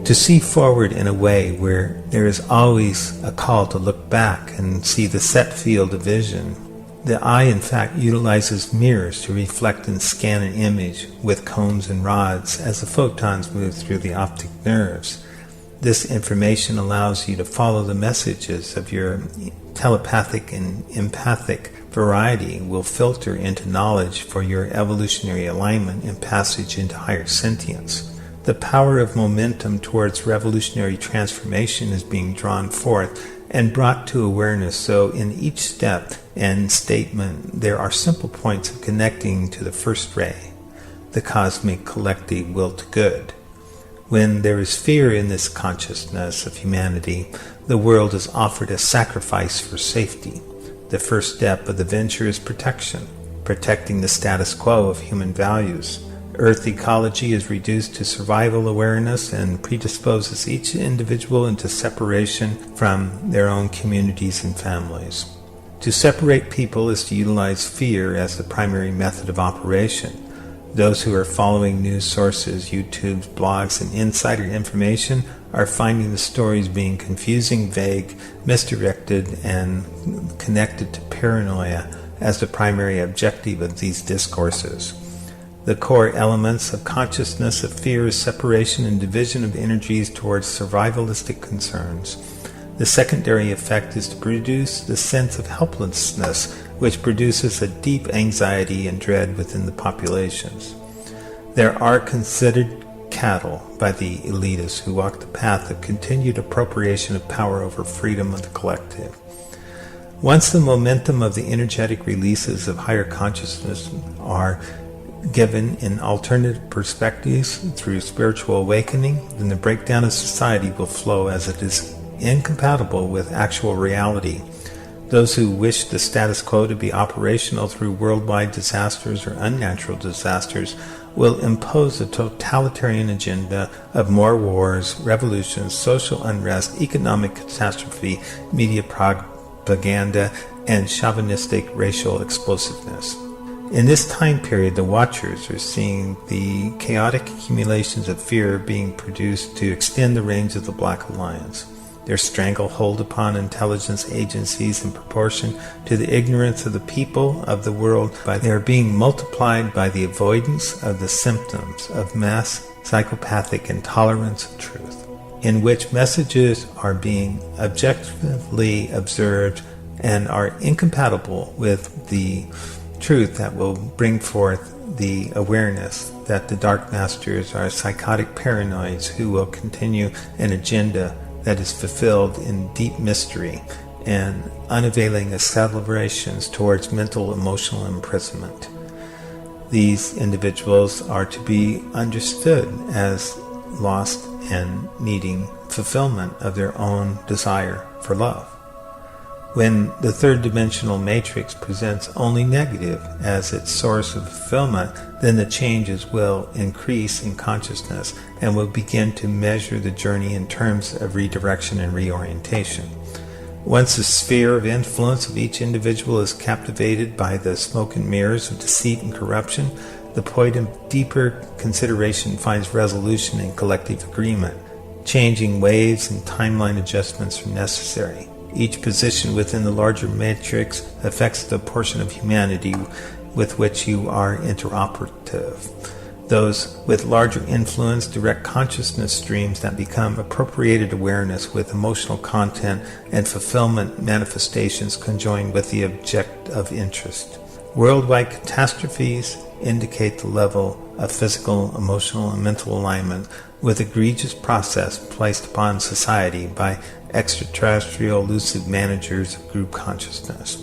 To see forward in a way where there is always a call to look back and see the set field of vision. The eye, in fact, utilizes mirrors to reflect and scan an image with cones and rods as the photons move through the optic nerves. This information allows you to follow the messages of your telepathic and empathic variety will filter into knowledge for your evolutionary alignment and passage into higher sentience. The power of momentum towards revolutionary transformation is being drawn forth and brought to awareness, so in each step and statement there are simple points of connecting to the first ray, the cosmic collective will to good. When there is fear in this consciousness of humanity, the world is offered a sacrifice for safety. The first step of the venture is protection, protecting the status quo of human values. Earth ecology is reduced to survival awareness and predisposes each individual into separation from their own communities and families. To separate people is to utilize fear as the primary method of operation. Those who are following news sources, YouTube's, blogs, and insider information are finding the stories being confusing, vague, misdirected, and connected to paranoia as the primary objective of these discourses. The core elements of consciousness of fear is separation and division of energies towards survivalistic concerns. The secondary effect is to produce the sense of helplessness, which produces a deep anxiety and dread within the populations. There are considered cattle by the elitists who walk the path of continued appropriation of power over freedom of the collective. Once the momentum of the energetic releases of higher consciousness are given in alternative perspectives through spiritual awakening, then the breakdown of society will flow as it is incompatible with actual reality. Those who wish the status quo to be operational through worldwide disasters or unnatural disasters will impose a totalitarian agenda of more wars, revolutions, social unrest, economic catastrophe, media propaganda, and chauvinistic racial explosiveness. In this time period, the Watchers are seeing the chaotic accumulations of fear being produced to extend the range of the Black Alliance. Their stranglehold upon intelligence agencies in proportion to the ignorance of the people of the world, they are being multiplied by the avoidance of the symptoms of mass psychopathic intolerance of truth, in which messages are being objectively observed and are incompatible with the truth that will bring forth the awareness that the Dark Masters are psychotic paranoids who will continue an agenda that is fulfilled in deep mystery and unavailing accelerations towards mental emotional imprisonment. These individuals are to be understood as lost and needing fulfillment of their own desire for love. When the third-dimensional matrix presents only negative as its source of fulfillment, then the changes will increase in consciousness and will begin to measure the journey in terms of redirection and reorientation. Once the sphere of influence of each individual is captivated by the smoke and mirrors of deceit and corruption, the point of deeper consideration finds resolution in collective agreement. Changing waves and timeline adjustments are necessary. Each position within the larger matrix affects the portion of humanity with which you are interoperative. Those with larger influence direct consciousness streams that become appropriated awareness with emotional content and fulfillment manifestations conjoined with the object of interest. Worldwide catastrophes indicate the level of physical, emotional, and mental alignment with egregious process placed upon society by extraterrestrial lucid managers of group consciousness.